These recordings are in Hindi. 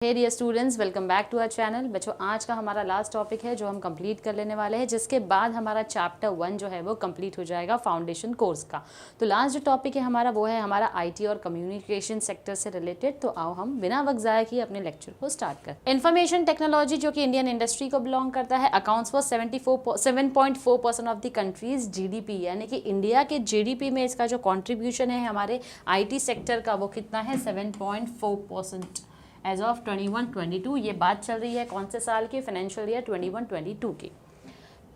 Hey dear students, welcome back to our channel. बच्चों, आज का हमारा लास्ट टॉपिक है जो हम कंप्लीट कर लेने वाले हैं, जिसके बाद हमारा चैप्टर 1 जो है वो कंप्लीट हो जाएगा फाउंडेशन कोर्स का। तो लास्ट जो टॉपिक है हमारा वो है हमारा आईटी और कम्युनिकेशन सेक्टर से रिलेटेड। तो आओ हम बिना वक्त ज़ाया किए अपने लेक्चर को स्टार्ट करें। इन्फॉर्मेशन टेक्नोलॉजी जो कि इंडियन इंडस्ट्री को बिलोंग करता है, accounts for 7.4% of the countries GDP, यानी कि इंडिया के जीडीपी में इसका जो कॉन्ट्रीब्यूशन है हमारे आईटी सेक्टर का वो कितना है, 7.4% एज ऑफ 21-22। ये बात चल रही है कौन से साल की, फाइनेंशियल ईयर 21-22 की।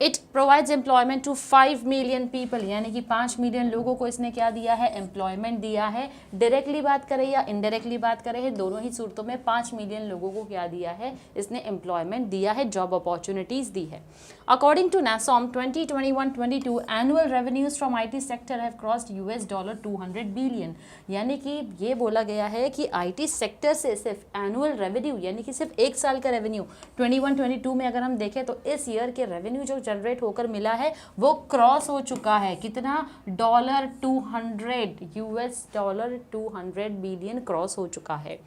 It provides employment to 5 million people, यानी कि 5 मिलियन लोगों को इसने क्या दिया है, एम्प्लॉयमेंट दिया है। डायरेक्टली बात करें या इनडायरेक्टली बात करें, दोनों ही सूरतों में 5 मिलियन लोगों को क्या दिया है, इसने एम्प्लॉयमेंट दिया है, जॉब अपॉर्चुनिटीज दी है। According to NASSCOM 2021-22 annual revenues from IT sector have crossed $200 billion, यानी कि ये बोला गया है कि आईटी सेक्टर से सिर्फ एनुअल रेवेन्यू, यानी कि सिर्फ एक साल का रेवेन्यू 21-22 में अगर हम देखें तो इस ईयर के रेवेन्यू जो जनरेट होकर मिला है वो क्रॉस हो चुका है। कितना, $200 बिलियन क्रॉस हो चुका है।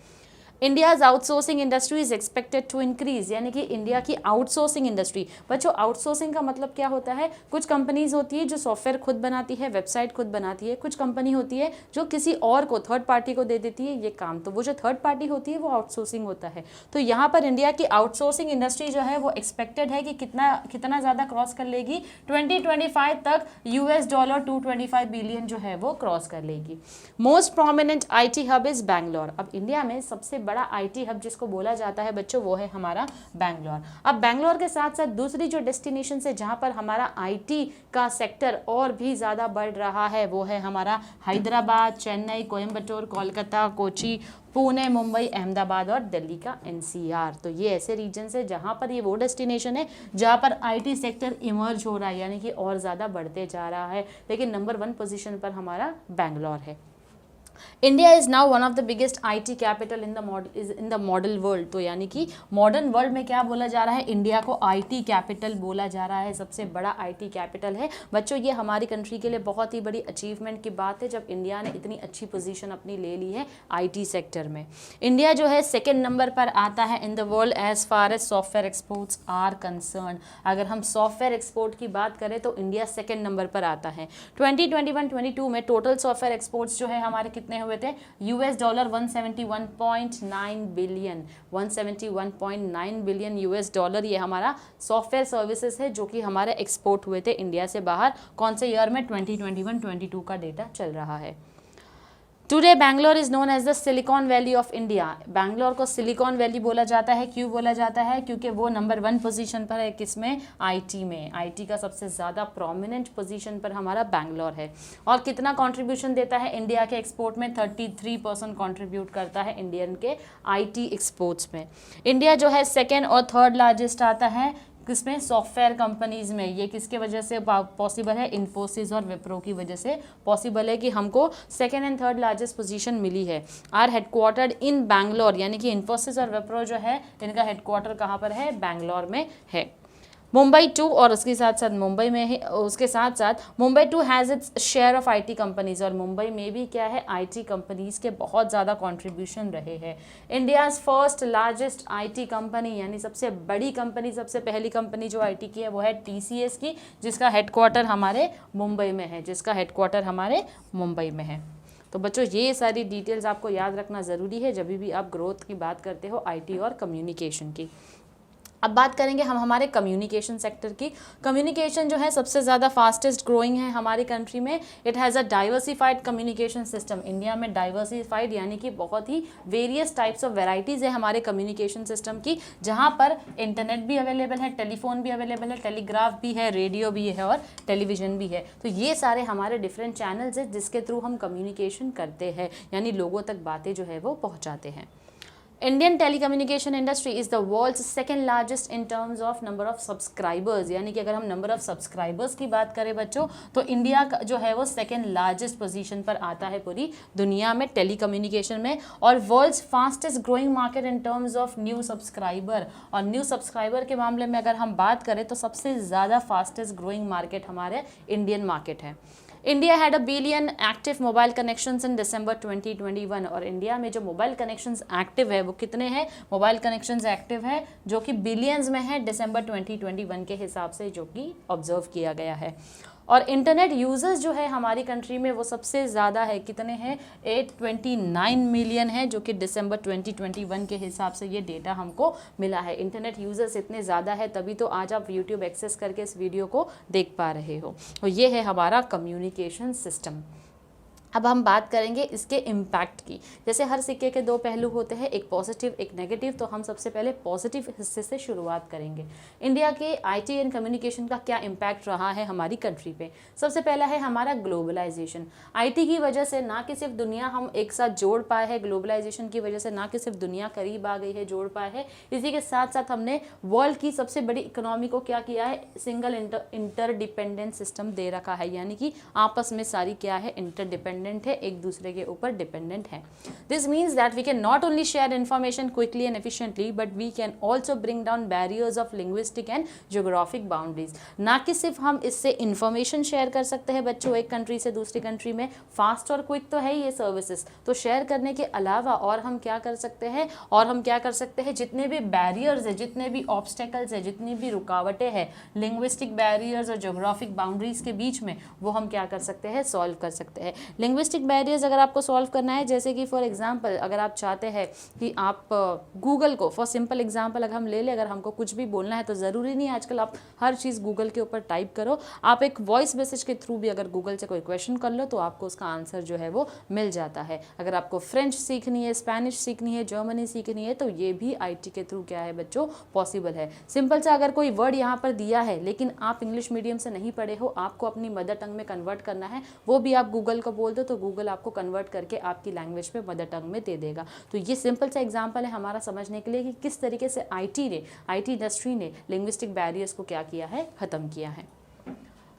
India's outsourcing industry is expected to increase, यानी कि इंडिया की आउटसोर्सिंग इंडस्ट्री। बच्चों, आउटसोर्सिंग का मतलब क्या होता है, कुछ कंपनीज होती है जो सॉफ्टवेयर खुद बनाती है, वेबसाइट खुद बनाती है, कुछ कंपनी होती है जो किसी और को, थर्ड पार्टी को दे देती है ये काम। तो वो जो थर्ड पार्टी होती है वो आउटसोर्सिंग होता है। तो यहाँ पर इंडिया की आउटसोर्सिंग इंडस्ट्री जो है वो एक्सपेक्टेड है कि कितना ज़्यादा क्रॉस कर लेगी, 2025 तक $225 बिलियन जो है वो क्रॉस कर लेगी। Most prominent IT hub is Bangalore. अब इंडिया में सबसे बड़ा आईटी हब जिसको बोला जाता है बच्चों वो है हमारा बैंगलोर। अब बैंगलोर के साथ साथ दूसरी जो डेस्टिनेशन है जहां पर हमारा आईटी का सेक्टर और भी ज़्यादा बढ़ रहा है वो है हमारा हैदराबाद, चेन्नई, कोयम्बटूर, कोलकाता, कोची, पुणे, मुंबई, अहमदाबाद और दिल्ली का NCR। तो ये ऐसे रीजन्स है जहाँ पर ये वो डेस्टिनेशन है जहाँ पर आईटी सेक्टर इमर्ज हो रहा है, यानी कि और ज़्यादा बढ़ते जा रहा है। लेकिन नंबर 1 पोजीशन पर हमारा बैंगलोर है। India is now one of the biggest IT capital in the model world. तो यानी कि मॉडर्न वर्ल्ड में क्या बोला जा रहा है, इंडिया को IT कैपिटल बोला जा रहा है, सबसे बड़ा IT कैपिटल है। बच्चों, ये हमारी कंट्री के लिए बहुत ही बड़ी अचीवमेंट की बात है जब इंडिया ने इतनी अच्छी पोजीशन अपनी ले ली है IT सेक्टर में। इंडिया जो है सेकेंड नंबर पर आता है in the world as far as software exports are concern. अगर हम सॉफ्टवेयर एक्सपोर्ट की बात करें तो इंडिया सेकेंड नंबर पर आता है। 2021-22 में टोटल सॉफ्टवेयर एक्सपोर्ट्स जो है हमारे कितने हुए थे, $171.9 बिलियन, $171.9 बिलियन US। ये हमारा सॉफ्टवेयर सर्विसेज है जो कि हमारे एक्सपोर्ट हुए थे इंडिया से बाहर। कौन से ईयर में, 2021-22 का डेटा चल रहा है। Today Bangalore is known as the Silicon Valley of India. Bangalore को सिलिकॉन वैली बोला जाता है। क्यों बोला जाता है, क्योंकि वो नंबर 1 पोजीशन पर है, किसमें, IT में। IT का सबसे ज़्यादा प्रोमिनेंट पोजीशन पर हमारा बैंगलोर है। और कितना कंट्रीब्यूशन देता है इंडिया के एक्सपोर्ट में, 33% कंट्रीब्यूट करता है इंडियन के IT एक्सपोर्ट्स में। इंडिया जो है सेकेंड और थर्ड लार्जेस्ट आता है किसमें, सॉफ्टवेयर कंपनीज में। ये किसके वजह से पॉसिबल है, इन्फोसिस और विप्रो की वजह से पॉसिबल है कि हमको second and third largest position मिली है। आर हेडक्वार्टर्ड इन बैंगलोर, यानी कि इन्फोसिस और विप्रो जो है इनका हेडक्वार्टर कहाँ पर है, बैंगलोर में है। मुंबई 2 और उसके साथ साथ मुंबई में है, उसके साथ साथ Mumbai 2 has its share of IT companies. और मुंबई में भी क्या है, IT कंपनीज के बहुत ज़्यादा कंट्रीब्यूशन रहे हैं। India's first largest IT company, यानी सबसे बड़ी कंपनी, सबसे पहली कंपनी जो IT की है वो है TCS की, जिसका हेडक्वार्टर हमारे मुंबई में है, तो बच्चों, ये सारी डिटेल्स आपको याद रखना ज़रूरी है जब भी आप ग्रोथ की बात करते हो IT और कम्युनिकेशन की। अब बात करेंगे हम हमारे कम्युनिकेशन सेक्टर की। कम्युनिकेशन जो है सबसे ज़्यादा फास्टेस्ट ग्रोइंग है हमारी कंट्री में। It has a diversified communication system. India में डाइवर्सिफाइड यानी कि बहुत ही वेरियस टाइप्स ऑफ वेराइटीज़ है हमारे कम्युनिकेशन सिस्टम की, जहाँ पर इंटरनेट भी अवेलेबल है, टेलीफोन भी अवेलेबल है, टेलीग्राफ भी है, रेडियो भी है और टेलीविज़न भी है। तो ये सारे हमारे डिफरेंट चैनल्स हैं जिसके थ्रू हम कम्युनिकेशन करते हैं, यानी लोगों तक बातें जो है वो पहुँचाते हैं। Indian telecommunication industry is the world's second largest in terms of number of subscribers, यानी कि अगर हम नंबर ऑफ सब्सक्राइबर्स की बात करें बच्चों तो इंडिया का जो है वो सेकेंड लार्जेस्ट पोजीशन पर आता है पूरी दुनिया में टेलीकम्युनिकेशन में। और world's fastest growing market in terms of new subscriber, और न्यू सब्सक्राइबर के मामले में अगर हम बात करें तो सबसे ज़्यादा फास्टेस्ट ग्रोइंग मार्केट हमारे इंडियन मार्केट है। India had a billion active mobile connections in December 2021, और इंडिया में जो मोबाइल कनेक्शंस एक्टिव है वो कितने हैं, मोबाइल कनेक्शंस एक्टिव है जो कि बिलियंस में है दिसंबर 2021 के हिसाब से, जो कि ऑब्जर्व किया गया है। और इंटरनेट यूजर्स जो है हमारी कंट्री में वो सबसे ज़्यादा है, कितने हैं, 829 मिलियन है, जो कि दिसंबर 2021 के हिसाब से ये डेटा हमको मिला है। इंटरनेट यूजर्स इतने ज़्यादा है तभी तो आज आप यूट्यूब एक्सेस करके इस वीडियो को देख पा रहे हो। और ये है हमारा कम्युनिकेशन सिस्टम। अब हम बात करेंगे इसके इम्पैक्ट की। जैसे हर सिक्के के दो पहलू होते हैं, एक पॉजिटिव एक नेगेटिव, तो हम सबसे पहले पॉजिटिव हिस्से से शुरुआत करेंगे। इंडिया के आईटी एंड कम्युनिकेशन का क्या इम्पैक्ट रहा है हमारी कंट्री पे। सबसे पहला है हमारा ग्लोबलाइजेशन। आईटी की वजह से ना कि सिर्फ दुनिया हम एक साथ जोड़ पाए हैं, ग्लोबलाइजेशन की वजह से ना कि सिर्फ दुनिया करीब आ गई है, जोड़ पाए है, इसी के साथ साथ हमने वर्ल्ड की सबसे बड़ी इकोनॉमी को क्या किया है, सिंगल इंटरडिपेंडेंट सिस्टम दे रखा है, यानी कि आपस में सारी क्या है, इंटरडिपेंडेंट है, एक दूसरे के ऊपर डिपेंडेंट है। This means that we can not only share information quickly and efficiently, but we can also bring down barriers of linguistic and geographic boundaries. ना कि सिर्फ हम इससे इन्फॉर्मेशन शेयर कर सकते हैं बच्चों एक कंट्री से दूसरी कंट्री में, फास्ट और क्विक तो है ये सर्विसेज, तो शेयर करने के अलावा और हम क्या कर सकते हैं, जितने भी बैरियर्स है, जितने भी ऑब्स्टेकल्स है, जितनी भी रुकावटें हैं लिंग्विस्टिक बैरियर्स और ज्योग्राफिक बाउंड्रीज के बीच में, वो हम क्या कर सकते हैं, सॉल्व कर सकते हैं। लिंग्विस्टिक बैरियर्स अगर आपको सॉल्व करना है, जैसे कि फॉर एग्जांपल अगर आप चाहते हैं कि आप गूगल को, फॉर सिंपल एग्जांपल अगर हम ले लें, अगर हमको कुछ भी बोलना है तो ज़रूरी नहीं आजकल आप हर चीज़ गूगल के ऊपर टाइप करो, आप एक वॉइस मैसेज के थ्रू भी अगर गूगल से कोई क्वेश्चन कर लो तो आपको उसका आंसर जो है वो मिल जाता है। अगर आपको फ्रेंच सीखनी है, स्पेनिश सीखनी है, जर्मनी सीखनी है, तो ये भी आईटी के थ्रू क्या है बच्चों, पॉसिबल है। सिंपल सा अगर कोई वर्ड यहाँ पर दिया है लेकिन आप इंग्लिश मीडियम से नहीं पढ़े हो, आपको अपनी मदर टंग में कन्वर्ट करना है, वो भी आप गूगल को बोल दो तो गूगल आपको कन्वर्ट करके आपकी लैंग्वेज पे, मदर टंग में दे देगा। तो ये सिंपल सा एग्जांपल है हमारा समझने के लिए कि किस तरीके से आईटी इंडस्ट्री ने लिंग्विस्टिक बैरियर्स को क्या किया है, खत्म किया है।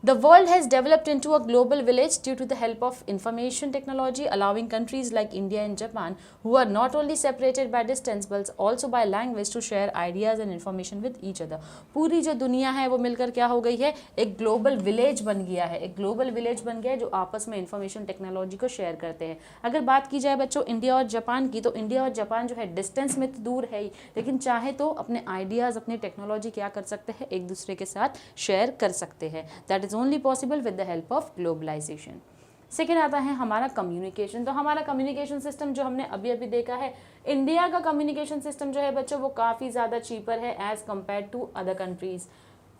The world has developed into a global village due to the help of information technology, allowing countries like India and Japan, who are not only separated by distance but also by language, to share ideas and information with each other. पूरी जो दुनिया है वो मिलकर क्या हो गई है, एक ग्लोबल विलेज बन गया है, एक ग्लोबल विलेज बन गया है जो आपस में इंफॉर्मेशन टेक्नोलॉजी को शेयर करते हैं। अगर बात की जाए बच्चों इंडिया और जापान की, तो इंडिया और जापान जो है डिस्टेंस में तो दूर है ही, लेकिन चाहे तो अपने आइडियाज़, अपनी टेक्नोलॉजी क्या कर सकते हैं, एक दूसरे के साथ शेयर कर सकते हैं। That is only possible with the help of globalization. Second आता है हमारा कम्युनिकेशन। तो हमारा कम्युनिकेशन सिस्टम जो हमने अभी अभी देखा है, इंडिया का कम्युनिकेशन सिस्टम जो है बच्चों वो काफ़ी ज़्यादा चीपर है as compare to other countries.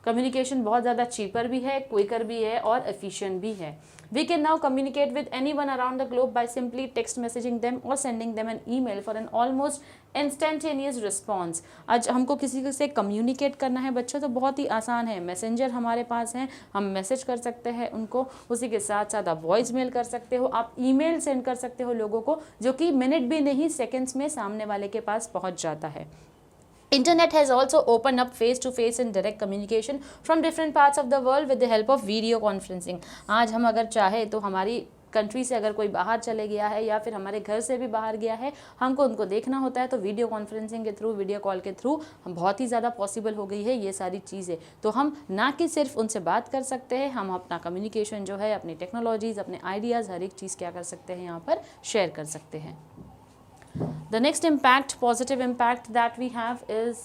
Communication बहुत ज़्यादा चीपर भी है, क्विकर भी है और एफिशिएंट भी है। We can now communicate with anyone around the globe by simply text messaging them or sending them an email for an almost instantaneous response. आज हमको किसी से कम्युनिकेट करना है बच्चों तो बहुत ही आसान है, मैसेंजर हमारे पास हैं, हम मैसेज कर सकते हैं उनको, उसी के साथ साथ आप वॉइस मेल कर सकते हो, आप ईमेल सेंड कर सकते हो लोगों को, जो कि मिनट भी नहीं सेकेंड्स में सामने वाले के पास पहुंच जाता है। Internet has also opened up face-to-face and direct communication from different parts of the world with the help of video conferencing. आज हम अगर चाहे तो हमारी कंट्री से अगर कोई बाहर चले गया है या फिर हमारे घर से भी बाहर गया है, हमको उनको देखना होता है तो वीडियो कॉन्फ्रेंसिंग के थ्रू, वीडियो कॉल के थ्रू हम बहुत ही ज़्यादा पॉसिबल हो गई है ये सारी चीज़ें। तो हम ना कि सिर्फ उनसे बात कर सकते हैं, हम अपना कम्युनिकेशन जो है, अपनी टेक्नोलॉजीज़, अपने आइडियाज़, हर एक चीज़ क्या कर सकते हैं, यहाँ पर शेयर कर सकते हैं। The next impact, positive impact that we have is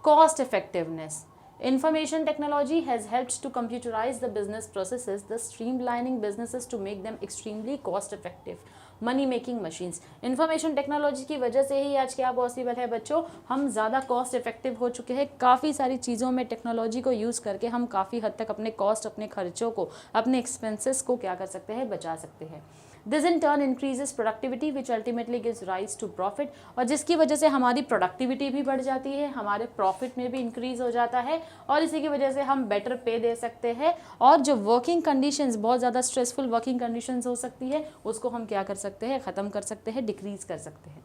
cost effectiveness. Information technology has helped to computerize the business processes, thus streamlining businesses to make them extremely cost effective. Money making machines, information technology की वजह से ही आज क्या पॉसिबल है बच्चों, हम ज़्यादा कॉस्ट इफेक्टिव हो चुके हैं। काफ़ी सारी चीज़ों में टेक्नोलॉजी को यूज़ करके हम काफ़ी हद तक अपने कॉस्ट, अपने खर्चों को, अपने एक्सपेंसेस को क्या कर सकते हैं, बचा सकते हैं। This in turn increases productivity which ultimately gives rise to profit, और जिसकी वजह से हमारी प्रोडक्टिविटी भी बढ़ जाती है, हमारे प्रॉफिट में भी इंक्रीज हो जाता है, और इसी की वजह से हम बेटर पे दे सकते हैं, और जो वर्किंग कंडीशंस, बहुत ज़्यादा स्ट्रेसफुल वर्किंग कंडीशंस हो सकती है, उसको हम क्या कर सकते हैं, ख़त्म कर सकते हैं, डिक्रीज कर सकते हैं।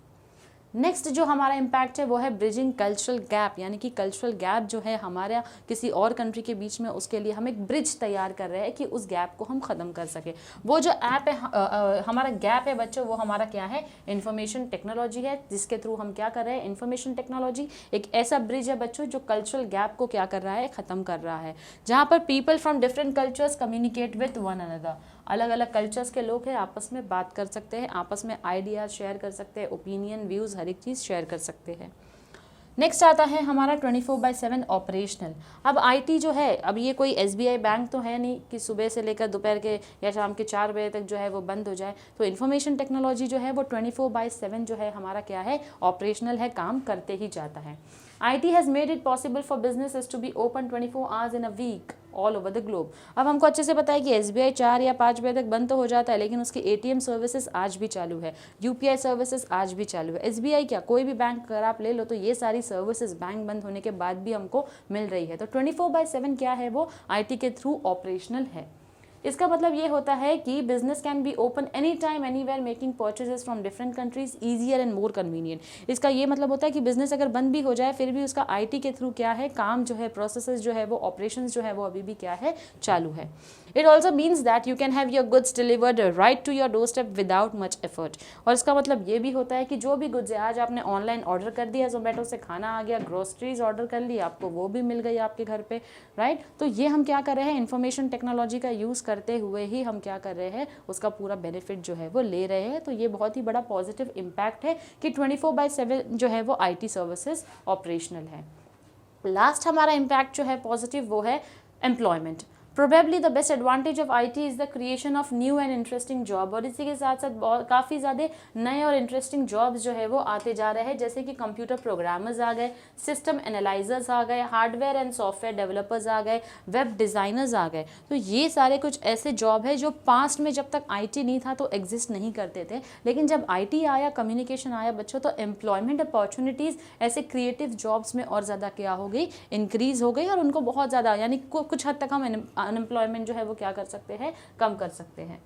नेक्स्ट जो हमारा इम्पैक्ट है वो है ब्रिजिंग कल्चरल गैप, यानी कि कल्चरल गैप जो है हमारा किसी और कंट्री के बीच में, उसके लिए हम एक ब्रिज तैयार कर रहे हैं कि उस गैप को हम ख़त्म कर सके। वो जो ऐप है हमारा गैप है बच्चों, वो हमारा क्या है, इंफॉर्मेशन टेक्नोलॉजी है, जिसके थ्रू हम क्या कर रहे हैं, इंफॉर्मेशन टेक्नोलॉजी एक ऐसा ब्रिज है बच्चों जो कल्चरल गैप को क्या कर रहा है, ख़त्म कर रहा है, जहाँ पर people from different cultures communicate with one another. अलग अलग कल्चर्स के लोग हैं, आपस में बात कर सकते हैं, आपस में आइडियाज़ शेयर कर सकते हैं, ओपिनियन, व्यूज़, हर एक चीज़ शेयर कर सकते हैं। नेक्स्ट आता है हमारा 24/7 ऑपरेशनल। अब आईटी जो है, अब ये कोई एसबीआई बैंक तो है नहीं कि सुबह से लेकर दोपहर के या शाम के 4 बजे तक जो है वो बंद हो जाए। तो इन्फॉर्मेशन टेक्नोलॉजी जो है वो 24/7 जो है हमारा क्या है, ऑपरेशनल है, काम करते ही जाता है। IT has made it possible for businesses to be open 24 hours in a week all over the globe। अब हमको अच्छे से पता है कि SBI 4 या 5 बजे तक बंद तो हो जाता है, लेकिन उसकी ATM सर्विसेज आज भी चालू है, UPI सर्विसेज आज भी चालू है। SBI क्या, कोई भी बैंक अगर आप ले लो तो ये सारी सर्विसेज बैंक बंद होने के बाद भी हमको मिल रही है। तो 24/7 क्या है, वो IT के थ्रू ऑपरेशनल है। इसका मतलब ये होता है कि business can be open any time anywhere, making purchases from different countries easier and more convenient. इसका ये मतलब होता है कि बिजनेस अगर बंद भी हो जाए फिर भी उसका आईटी के थ्रू क्या है, काम जो है, प्रोसेसेस जो है वो, ऑपरेशंस जो है वो अभी भी क्या है, चालू है। It also means that you can have your goods delivered right to your door step without much effort. और इसका मतलब ये भी होता है कि जो भी गुड्स है, आज आपने ऑनलाइन ऑर्डर कर दिया, जोमेटो से खाना आ गया, ग्रोसरीज ऑर्डर कर ली, आपको वो भी मिल गई आपके घर पे, राइट। तो ये हम क्या कर रहे हैं, इन्फॉर्मेशन टेक्नोलॉजी का यूज़ करते हुए ही हम क्या कर रहे हैं, उसका पूरा बेनिफिट जो है वो ले रहे हैं। तो ये बहुत ही बड़ा पॉजिटिव इम्पैक्ट है कि 24/7 जो है वो आईटी सर्विसेज ऑपरेशनल है। लास्ट हमारा इम्पैक्ट जो है पॉजिटिव, वो है employment. Probably the best advantage of IT is the creation of new and interesting job. और इसी के साथ साथ काफ़ी ज़्यादा नए और इंटरेस्टिंग जॉब्स जो है वो आते जा रहे हैं, जैसे कि कंप्यूटर प्रोग्रामर्स आ गए, सिस्टम एनालाइजर्स आ गए, हार्डवेयर एंड सॉफ्टवेयर डेवलपर्स आ गए, वेब डिज़ाइनर्स आ गए। तो ये सारे कुछ ऐसे जॉब है जो पास्ट में जब तक आईटी नहीं था तो एग्जिस्ट नहीं करते थे, लेकिन जब आईटी आया, कम्युनिकेशन आया बच्चों, तो एम्प्लॉयमेंट अपॉर्चुनिटीज़ ऐसे क्रिएटिव जॉब्स में और ज़्यादा क्या हो गई, इंक्रीज़ हो गई, और उनको बहुत ज़्यादा, यानी कुछ हद तक हम अनएम्प्लॉयमेंट जो है वो क्या कर सकते हैं, कम कर सकते हैं।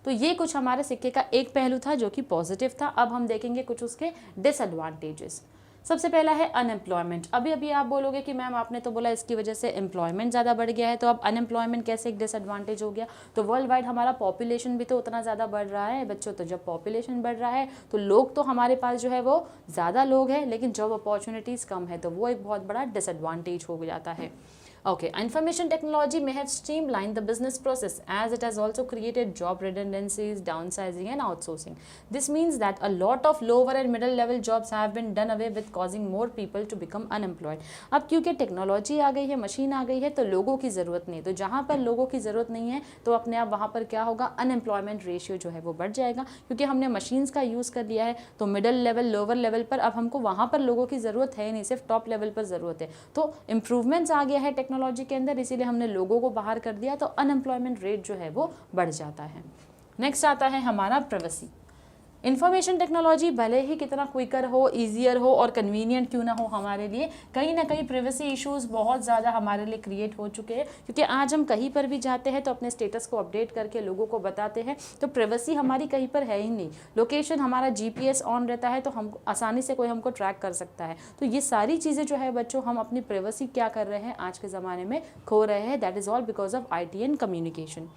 तो ये कुछ हमारे सिक्के का एक पहलू था जो कि पॉजिटिव था। अब हम देखेंगे कुछ उसके डिसएडवांटेजेस। सबसे पहला है अनएम्प्लॉयमेंट। अभी आप बोलोगे कि मैम आपने तो बोला इसकी वजह से एम्प्लॉयमेंट ज़्यादा बढ़ गया है, तो अब अनएम्प्लॉयमेंट कैसे एक डिसएडवांटेज हो गया। तो वर्ल्ड वाइड हमारा पॉपुलेशन भी तो उतना ज़्यादा बढ़ रहा है बच्चों। तो जब पॉपुलेशन बढ़ रहा है तो लोग तो हमारे पास जो है वो ज़्यादा लोग हैं, लेकिन जॉब अपॉर्चुनिटीज़ कम है, तो वो एक बहुत बड़ा डिसएडवांटेज हो जाता है। Okay, information technology may have streamlined the business process as it has also created job redundancies, downsizing and outsourcing. This means that a lot of lower and middle level jobs have been done away with, causing more people to become unemployed. अब क्योंकि टेक्नोलॉजी आ गई है, मशीन आ गई है, तो लोगों की ज़रूरत नहीं है। तो जहाँ पर लोगों की ज़रूरत नहीं है तो अपने आप वहाँ पर क्या होगा, अनएम्प्लॉयमेंट रेशियो जो है वो बढ़ जाएगा, क्योंकि हमने मशीन्स का यूज़ कर लिया है। तो मिडल लेवल, लोअर लेवल पर अब हमको वहाँ पर लोगों की ज़रूरत है नहीं, सिर्फ टॉप लेवल पर ज़रूरत है। तो इम्प्रूवमेंट्स आ गया है टेक्नोलॉजी के अंदर, इसीलिए हमने लोगों को बाहर कर दिया, तो अनएम्प्लॉयमेंट रेट जो है वो बढ़ जाता है। नेक्स्ट आता है हमारा प्राइवेसी। इन्फॉर्मेशन टेक्नोलॉजी भले ही कितना क्विकर हो, ईजियर हो और कन्वीनियंट क्यों ना हो हमारे लिए, कहीं ना कहीं प्राइवेसी इश्यूज़ बहुत ज़्यादा हमारे लिए क्रिएट हो चुके हैं, क्योंकि आज हम कहीं पर भी जाते हैं तो अपने स्टेटस को अपडेट करके लोगों को बताते हैं। तो प्राइवेसी हमारी कहीं पर है ही नहीं। लोकेशन हमारा GPS ऑन रहता है तो हम आसानी से कोई हमको ट्रैक कर सकता है। तो ये सारी चीज़ें जो है बच्चों, हम अपनी प्राइवेसी क्या कर रहे हैं, आज के ज़माने में खो रहे हैं। That is all because of IT and communication.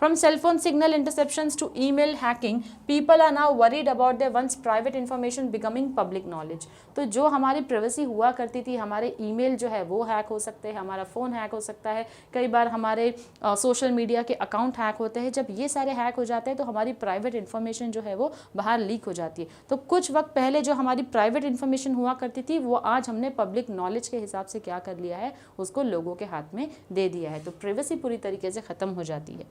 From cell phone signal interceptions to email hacking, people are now worried about their once private information becoming public knowledge. तो जो हमारी प्राइवेसी हुआ करती थी, हमारे ईमेल जो है वो हैक हो सकते हैं, हमारा फ़ोन हैक हो सकता है, कई बार हमारे सोशल मीडिया के अकाउंट हैक होते हैं। जब ये सारे हैक हो जाते हैं तो हमारी प्राइवेट इन्फॉर्मेशन जो है वो बाहर लीक हो जाती है। तो कुछ वक्त पहले जो हमारी प्राइवेट इन्फॉर्मेशन हुआ करती थी, वो आज हमने पब्लिक नॉलेज के हिसाब से क्या कर लिया है, उसको लोगों के हाथ में दे दिया है। तो प्राइवेसी पूरी तरीके से ख़त्म हो जाती है।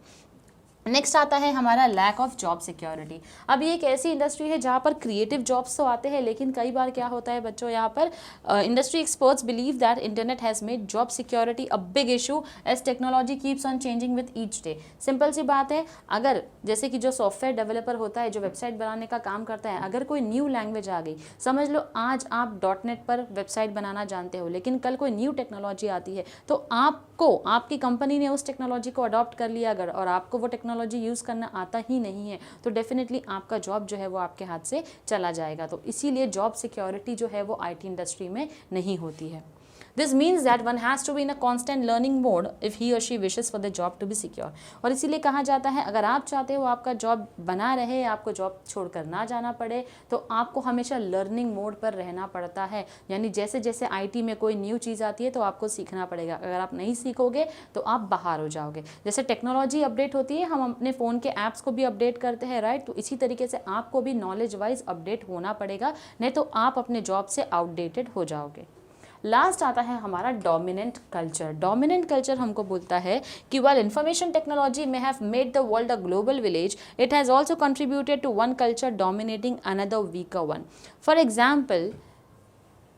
नेक्स्ट आता है हमारा लैक ऑफ जॉब सिक्योरिटी। अब ये एक ऐसी इंडस्ट्री है जहाँ पर क्रिएटिव जॉब्स तो आते हैं, लेकिन कई बार क्या होता है बच्चों, यहाँ पर industry experts believe that internet has made job security a big issue as technology keeps on changing with each day. Simple सी बात है, अगर जैसे कि जो सॉफ्टवेयर डेवलपर होता है, जो वेबसाइट बनाने का काम करता है, अगर कोई न्यू लैंग्वेज आ गई, समझ लो आज आप .NET पर वेबसाइट बनाना जानते हो, लेकिन कल कोई न्यू टेक्नोलॉजी आती है तो आपको आपको, आपकी कंपनी ने उस टेक्नोलॉजी को अडॉप्ट कर लिया अगर, और आपको वो टेक्नोलॉजी यूज़ करना आता ही नहीं है, तो डेफिनेटली आपका जॉब जो है वो आपके हाथ से चला जाएगा। तो इसीलिए जॉब सिक्योरिटी जो है वो IT इंडस्ट्री में नहीं होती है। This means that one has to be in a constant learning mode if he or she wishes for the job to be secure। और इसीलिए कहा जाता है अगर आप चाहते हो आपका जॉब बना रहे, आपको जॉब छोड़कर ना जाना पड़े, तो आपको हमेशा लर्निंग मोड पर रहना पड़ता है। यानी जैसे जैसे IT में कोई न्यू चीज़ आती है तो आपको सीखना पड़ेगा, अगर आप नहीं सीखोगे तो आप बाहर हो जाओगे। जैसे टेक्नोलॉजी अपडेट होती है, हम अपने फ़ोन के ऐप्स को भी अपडेट करते हैं, राइट। तो इसी तरीके से आपको भी नॉलेज वाइज अपडेट होना पड़ेगा, नहीं तो आप अपने जॉब से आउटडेटेड हो जाओगे। लास्ट आता है हमारा डोमिनेंट कल्चर। डोमिनेंट कल्चर हमको बोलता है कि while information technology may have made the world a global village, it has also contributed to one culture dominating another weaker one। For example,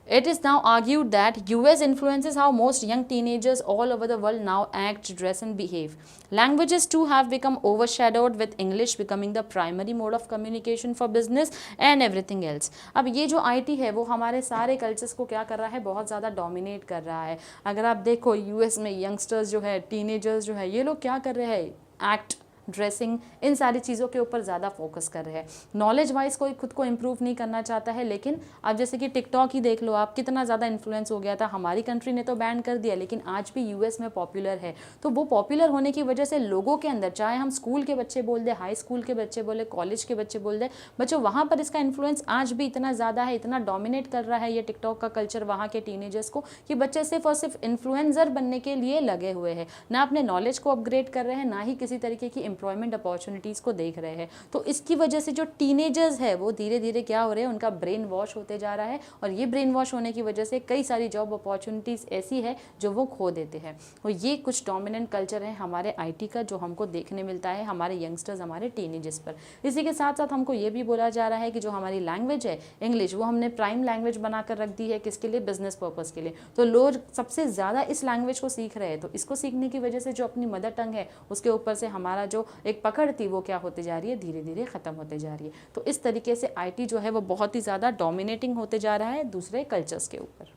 it is now argued that US influences how most young teenagers all over the world now act, dress and behave। Languages too have become overshadowed, with English becoming the primary mode of communication for business and everything else। अब ये जो IT है वो हमारे सारे कल्चर्स को क्या कर रहा है, बहुत ज़्यादा डोमिनेट कर रहा है। अगर आप देखो US में यंगस्टर्स जो है, टीनेजर्स जो है, ये लोग क्या कर रहे हैं, एक्ट, ड्रेसिंग, इन सारी चीज़ों के ऊपर ज़्यादा फोकस कर रहे हैं। नॉलेज वाइज कोई खुद को इम्प्रूव नहीं करना चाहता है, लेकिन अब जैसे कि टिकटॉक ही देख लो आप, कितना ज़्यादा इन्फ्लुएंस हो गया था। हमारी कंट्री ने तो बैन कर दिया, लेकिन आज भी US में पॉपुलर है। तो वो पॉपुलर होने की वजह से लोगों के अंदर, चाहे हम स्कूल के बच्चे बोल दे, हाई स्कूल के बच्चे बोले, कॉलेज के बच्चे बोल दे, बच्चों वहाँ पर इसका इन्फ्लुएंस आज भी इतना ज़्यादा है, इतना डोमिनेट कर रहा है ये टिकटॉक का कल्चर वहाँ के टीनेजर्स को, कि बच्चे सिर्फ और सिर्फ इन्फ्लुएंसर बनने के लिए लगे हुए हैं, ना अपने नॉलेज को अपग्रेड कर रहे हैं, ना ही किसी तरीके की एम्प्लॉयमेंट अपॉर्चुनिटीज़ को देख रहे हैं। तो इसकी वजह से जो टीनेजर्स है वो धीरे धीरे क्या हो रहे हैं, उनका ब्रेन वॉश होते जा रहा है, और ये ब्रेन वॉश होने की वजह से कई सारी जॉब अपॉर्चुनिटीज़ ऐसी है जो वो खो देते हैं। और ये कुछ डोमिनेंट कल्चर है हमारे IT का, जो हमको देखने मिलता है हमारे यंगस्टर्स, हमारे टीनेजर्स पर। इसी के साथ साथ हमको ये भी बोला जा रहा है कि जो हमारी लैंग्वेज है इंग्लिश, वो हमने प्राइम लैंग्वेज बनाकर रख दी है, किसके लिए, बिजनेस पर्पज़ के लिए। तो लोग सबसे ज़्यादा इस लैंग्वेज को सीख रहे हैं, तो इसको सीखने की वजह से जो अपनी मदर टंग है उसके ऊपर से हमारा जो एक पकड़ थी वो क्या होती जा रही है, धीरे धीरे ख़त्म होते जा रही है। तो इस तरीके से IT जो है वो बहुत ही ज़्यादा डोमिनेटिंग होते जा रहा है दूसरे कल्चर्स के ऊपर।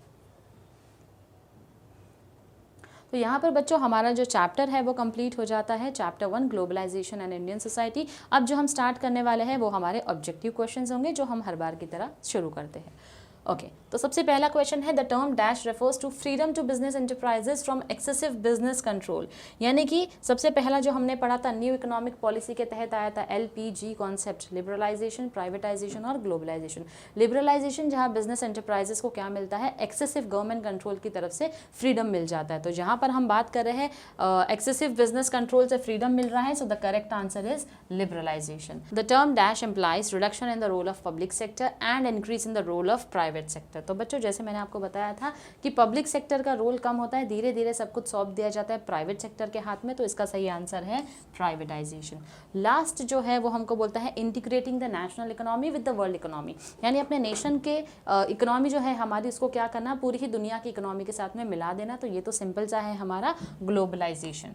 तो यहाँ पर बच्चों हमारा जो चैप्टर है वो कंप्लीट हो जाता है, chapter 1 globalisation and Indian society. अब जो हम स्टार्ट करने वाले हैं वो हमारे ऑब्जेक्टिव क्वेश्चंस होंगे, जो हम हर बार की तरह शुरू करते हैं। ओके, तो सबसे पहला क्वेश्चन है, the term dash refers to freedom to business enterprises from excessive business control. यानी कि सबसे पहला जो हमने पढ़ा था न्यू इकोनॉमिक पॉलिसी के तहत आया था LPG कॉन्सेप्ट, लिबरलाइजेशन, प्राइवेटाइजेशन और ग्लोबलाइजेशन। लिबरलाइजेशन जहाँ बिजनेस एंटरप्राइजेस को क्या मिलता है, एक्सेसिव गवर्नमेंट कंट्रोल की तरफ से फ्रीडम मिल जाता है। तो जहाँ पर हम बात कर रहे हैं एक्सेसिव बिजनेस कंट्रोल से फ्रीडम मिल रहा है, so the correct answer is liberalisation. The term dash implies reduction in the role of public sector and increase in the role of private sector. तो बच्चों जैसे मैंने आपको बताया था कि पब्लिक सेक्टर का रोल कम होता है, धीरे धीरे सब कुछ सौंप दिया जाता है प्राइवेट सेक्टर के हाथ में, तो इसका सही आंसर है प्राइवेटाइजेशन। लास्ट जो है वो हमको बोलता है integrating the national economy with the world economy. यानी अपने नेशन के इकोनॉमी जो है हमारी, उसको क्या करना, पूरी ही दुनिया की इकोनॉमी के साथ में मिला देना। तो ये तो सिंपल सा है हमारा globalisation.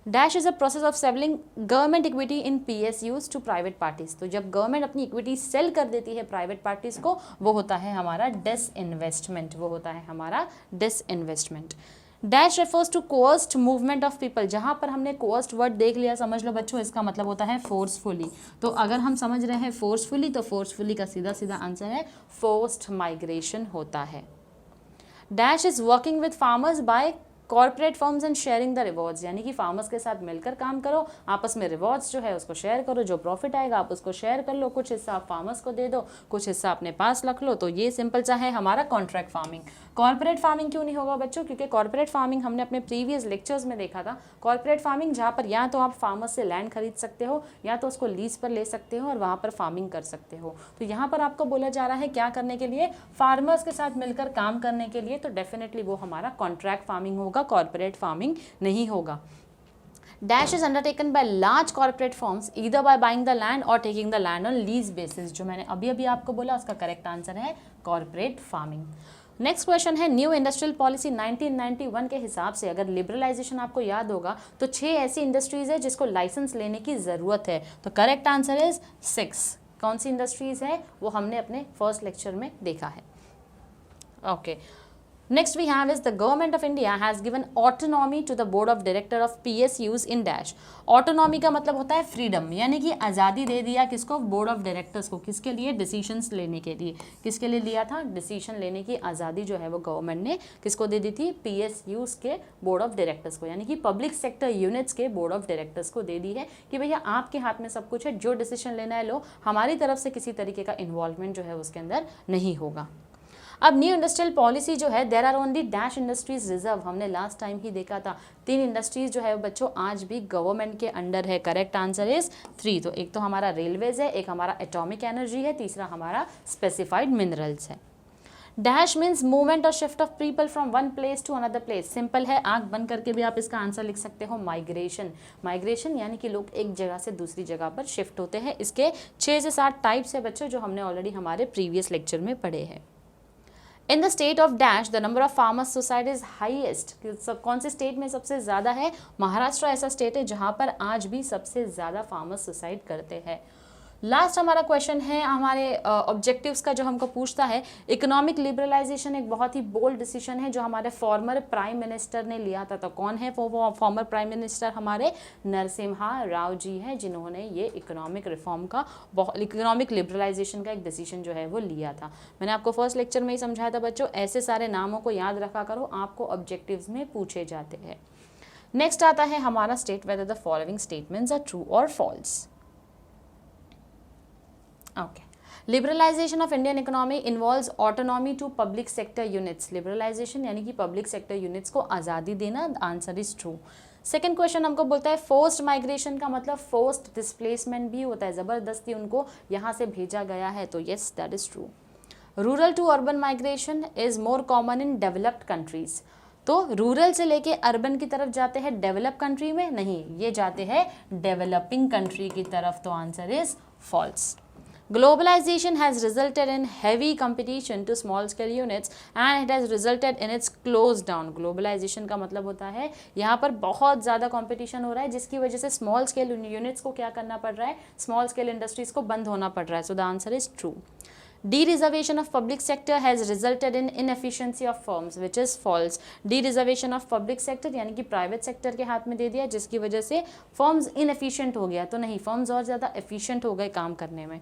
Dash is a process of selling government equity in PSUs to private parties. तो जब गवर्नमेंट अपनी इक्विटी सेल कर देती है प्राइवेट पार्टीज को, वो होता है हमारा डिसइन्वेस्टमेंट, वो होता है हमारा disinvestment. Dash refers to coerced movement of people. जहाँ पर हमने कोअर्स्ड वर्ड देख लिया, समझ लो बच्चों इसका मतलब होता है फोर्सफुली। तो अगर हम समझ रहे हैं फोर्सफुली, तो फोर्सफुली का सीधा सीधा आंसर है फोर्स्ड माइग्रेशन होता है। Dash is working with farmers bye corporate firms and sharing the rewards. यानी कि फार्मर्स के साथ मिलकर काम करो, आपस में रिवॉर्ड्स जो है उसको शेयर करो, जो प्रॉफिट आएगा आप उसको शेयर कर लो, कुछ हिस्सा आप फार्मर्स को दे दो, कुछ हिस्सा अपने पास रख लो। तो ये सिंपल सा है हमारा कॉन्ट्रैक्ट फार्मिंग। कॉर्पोरेट फार्मिंग क्यों नहीं होगा बच्चों, क्योंकि कॉर्पोरेट फार्मिंग हमने अपने प्रीवियस लेक्चर्स में देखा था। कॉर्पोरेट फार्मिंग जहाँ पर या तो आप फार्मर्स से लैंड खरीद सकते हो, या तो उसको लीज पर ले सकते हो और वहाँ पर फार्मिंग कर सकते हो। तो यहाँ पर आपको बोला जा रहा है क्या करने के लिए, फार्मर्स के साथ मिलकर काम करने के लिए। तो डेफिनेटली वो हमारा कॉन्ट्रैक्ट फार्मिंग होगा, कॉर्पोरेट फार्मिंग नहीं होगा। Dash is undertaken by large corporate firms either by buying the land or taking the land on lease basis। जो मैंने अभी अभी आपको बोला उसका करेक्ट आंसर है कॉर्पोरेट फार्मिंग। नेक्स्ट क्वेश्चन है, न्यू इंडस्ट्रियल पॉलिसी 1991 के हिसाब से, अगर लिबरलाइजेशन आपको याद होगा तो 6 ऐसी इंडस्ट्रीज है जिसको लाइसेंस लेने की ज़रूरत है। तो करेक्ट आंसर इज 6। कौन सी इंडस्ट्रीज है वो हमने अपने फर्स्ट लेक्चर में देखा है। Okay Next we have is the government of India has given autonomy to the board of director of PSUs in dash. Autonomy का मतलब होता है फ्रीडम, यानी कि आज़ादी दे दिया किसको, बोर्ड ऑफ डायरेक्टर्स को, किसके लिए, डिसीजंस लेने के लिए। किसके लिए लिया था, डिसीजन लेने की आज़ादी जो है वो गवर्नमेंट ने किसको दे दी थी, PSUs के बोर्ड ऑफ डायरेक्टर्स को, यानी कि पब्लिक सेक्टर यूनिट्स के बोर्ड ऑफ डायरेक्टर्स को दे दी है कि भैया आपके हाथ में सब कुछ है, जो डिसीजन लेना है लो, हमारी तरफ से किसी तरीके का इन्वॉल्वमेंट जो है उसके अंदर नहीं होगा। अब न्यू इंडस्ट्रियल पॉलिसी जो है, there are only dash industries reserve, हमने लास्ट टाइम ही देखा था 3 इंडस्ट्रीज जो है बच्चों आज भी गवर्नमेंट के अंडर है। Correct answer is 3। तो एक तो हमारा रेलवेज है, एक हमारा एटॉमिक एनर्जी है, तीसरा हमारा स्पेसिफाइड मिनरल्स है। डैश मीन्स मूवमेंट और shift of people from one place to another place. Simple है, आंख बंद करके भी आप इसका आंसर लिख सकते हो, माइग्रेशन। माइग्रेशन यानी कि लोग एक जगह से दूसरी जगह पर शिफ्ट होते हैं। इसके 6 से 7 टाइप्स है बच्चों, जो हमने ऑलरेडी हमारे प्रीवियस लेक्चर में पढ़े हैं। In the state of dash the number of farmers suicide is highest. कौन से स्टेट में सबसे ज़्यादा है, महाराष्ट्र ऐसा स्टेट है जहाँ पर आज भी सबसे ज़्यादा फार्मर्स सुसाइड करते हैं। लास्ट हमारा क्वेश्चन है हमारे ऑब्जेक्टिव्स का, जो हमको पूछता है इकोनॉमिक लिबरलाइजेशन एक बहुत ही बोल्ड डिसीजन है जो हमारे फॉर्मर प्राइम मिनिस्टर ने लिया था। तो कौन है वो फॉर्मर प्राइम मिनिस्टर, हमारे नरसिम्हा राव जी हैं, जिन्होंने ये इकोनॉमिक रिफॉर्म का, इकोनॉमिक लिबरलाइजेशन का एक डिसीजन जो है वो लिया था। मैंने आपको फर्स्ट लेक्चर में ही समझाया था बच्चों, ऐसे सारे नामों को याद रखा करो, आपको ऑब्जेक्टिव्स में पूछे जाते हैं। नेक्स्ट आता है हमारा state whether the following statements are true और false. Okay. Liberalization of Indian economy involves autonomy to public sector units. Liberalization यानी कि public sector units को आज़ादी देना, answer is true. Second question हमको बोलता है फोर्स्ड माइग्रेशन का मतलब फोर्स्ड डिस्प्लेसमेंट भी होता है, ज़बरदस्ती उनको यहाँ से भेजा गया है, तो yes that is true. Rural to urban migration is more common in developed countries. तो रूरल से लेके अर्बन की तरफ जाते हैं डेवलप कंट्री में, नहीं, ये जाते हैं डेवलपिंग कंट्री की तरफ, तो answer is false. Globalization has resulted in heavy competition to small scale units and it has resulted in its close down. Globalization का मतलब होता है यहाँ पर बहुत ज़्यादा competition हो रहा है, जिसकी वजह से small scale units को क्या करना पड़ रहा है, small scale industries को बंद होना पड़ रहा है। So the answer is true. De-reservation of public sector has resulted in inefficiency of firms, which is false. De-reservation of public sector यानी कि private sector के हाथ में दे दिया, जिसकी वजह से firms inefficient हो गया, तो नहीं, firms और ज़्यादा efficient हो गए काम करने में।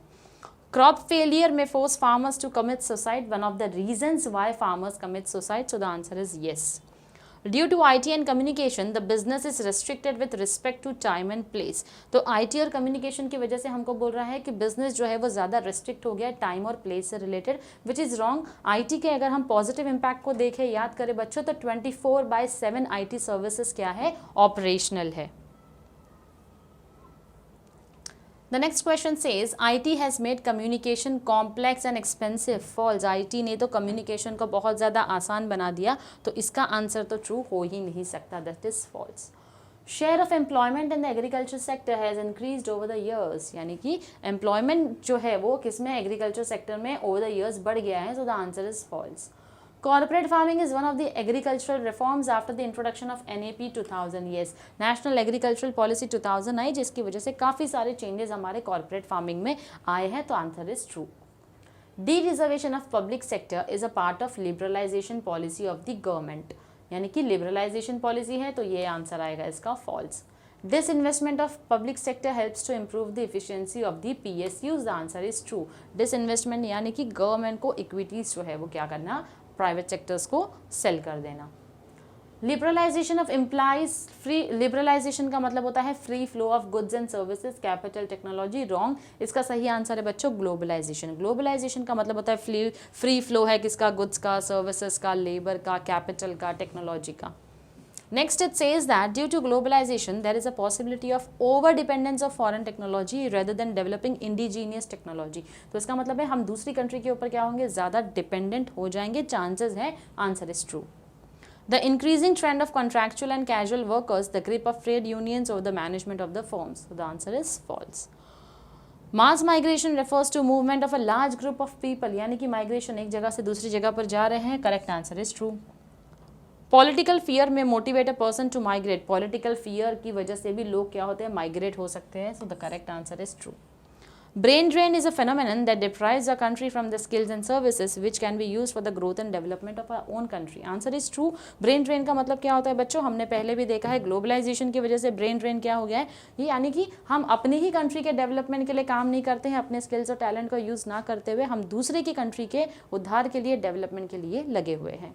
Crop failure may force farmers to commit suicide. One of the reasons why farmers commit suicide. So the answer is yes. Due to IT and communication, the business is restricted with respect to time and place. तो IT और communication की वजह से हमको बोल रहा है कि business जो है वो ज़्यादा restrict हो गया time और place से related, which is wrong. IT के अगर हम positive impact को देखें, याद करें बच्चों, तो 24/7 IT services क्या है, operational है। The next question says IT has made communication complex and expensive. False. IT ने तो communication को बहुत ज़्यादा आसान बना दिया, तो इसका आंसर तो true हो ही नहीं सकता, that is false. Share of employment in the agriculture sector has increased over the years. यानी कि employment जो है वो किसमें, agriculture sector में over the years बढ़ गया है, so the answer is false. Corporate farming is one of the agricultural reforms after the introduction of NAP 2000. Yes, National Agricultural Policy 2000 आई, जिसकी वजह से काफ़ी सारे चेंजेस हमारे कॉर्पोरेट फार्मिंग में आए हैं, तो answer is true. De-reservation of public sector is a part of liberalization policy of the government. यानी कि liberalization policy है, तो ये आंसर आएगा इसका false. Disinvestment of public sector helps to improve the efficiency of the PSUs. The answer is true. Disinvestment यानी कि गवर्नमेंट को इक्विटीज जो है वो क्या करना, प्राइवेट सेक्टर्स को सेल कर देना। Liberalisation of implies free, liberalisation का मतलब होता है free flow of goods and services, capital, technology, wrong. इसका सही आंसर है बच्चों ग्लोबलाइजेशन। ग्लोबलाइजेशन का मतलब होता है फ्री फ्लो है किसका, गुड्स का, सर्विसेज का, लेबर का, कैपिटल का, टेक्नोलॉजी का। Next it says that due to globalization there is a possibility of over dependence of foreign technology rather than developing indigenous technology. तो इसका मतलब है हम दूसरी कंट्री के ऊपर क्या होंगे, ज़्यादा डिपेंडेंट हो जाएंगे, चांसेस है, answer is true. The increasing trend of contractual and casual workers, the grip of trade unions over the management of the firms. So the answer is false. Mass migration refers to movement of a large group of people. यानी कि migration एक जगह से दूसरी जगह पर जा रहे हैं, correct answer is true. Political fear में motivate a person to migrate. Political fear की वजह से भी लोग क्या होते हैं, माइग्रेट हो सकते हैं, सो the correct answer is true. Brain drain is a phenomenon that deprives a country from the skills and services which can be used for the growth and development of our own country. Answer is true. Brain drain का मतलब क्या होता है बच्चों, हमने पहले भी देखा है, ग्लोबलाइजेशन की वजह से ब्रेन ड्रेन क्या हो गया है, ये यानी कि हम अपनी ही कंट्री के डेवलपमेंट के लिए काम नहीं करते हैं, अपने स्किल्स और टैलेंट का यूज़ ना करते हुए हम दूसरे की कंट्री के उद्धार के लिए, डेवलपमेंट के लिए लगे हुए हैं.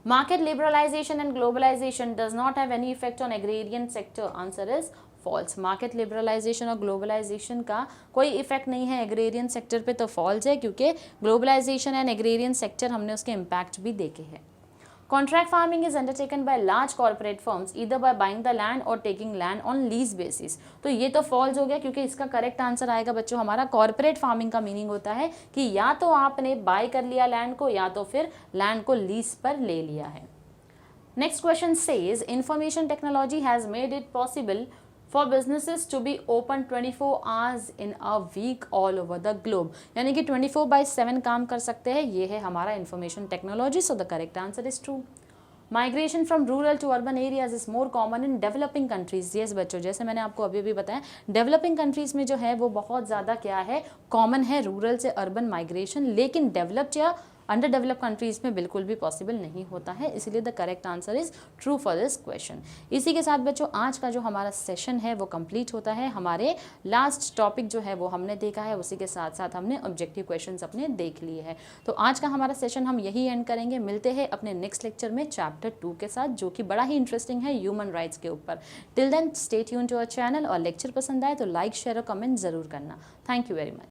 Market liberalization and globalization does not have any effect on agrarian sector. Answer is false. Market liberalisation और ग्लोबलाइजेशन का कोई इफेक्ट नहीं है एग्रेरियन सेक्टर पे, तो फॉल्स है, क्योंकि ग्लोबलाइजेशन एंड एग्रेरियन सेक्टर हमने उसके इम्पैक्ट भी देखे हैं. Contract farming is undertaken by large corporate firms either by buying the land or taking land on lease basis. तो ये तो फॉल्स हो गया, क्योंकि इसका करेक्ट आंसर आएगा बच्चों हमारा कॉर्पोरेट फार्मिंग का मीनिंग होता है कि या तो आपने बाय कर लिया लैंड को, या तो फिर लैंड को लीज पर ले लिया है. Next question says information technology has made it possible for businesses to be open 24 hours in a week all over the globe. यानी कि 24/7 काम कर सकते हैं, ये है हमारा information technology. So the correct answer is true. Migration from rural to urban areas is more common in developing countries. Yes बच्चों, जैसे मैंने आपको अभी भी बताया, डेवलपिंग कंट्रीज में जो है वो बहुत ज़्यादा क्या है, कॉमन है रूरल से अर्बन माइग्रेशन, लेकिन डेवलप्ड या अंडर डेवलप कंट्रीज में बिल्कुल भी पॉसिबल नहीं होता है. इसलिए the correct answer is true for this question. इसी के साथ बच्चों आज का जो हमारा सेशन है वो कंप्लीट होता है. हमारे लास्ट टॉपिक जो है वो हमने देखा है, उसी के साथ साथ हमने ऑब्जेक्टिव क्वेश्चंस अपने देख लिए हैं. तो आज का हमारा सेशन हम यही एंड करेंगे. मिलते हैं अपने नेक्स्ट लेक्चर में चैप्टर 2 के साथ, जो कि बड़ा ही इंटरेस्टिंग है ह्यूमन राइट्स के ऊपर. Till then stay tune to our channel, और लेक्चर पसंद आए तो लाइक शेयर और कमेंट जरूर करना. Thank you very much.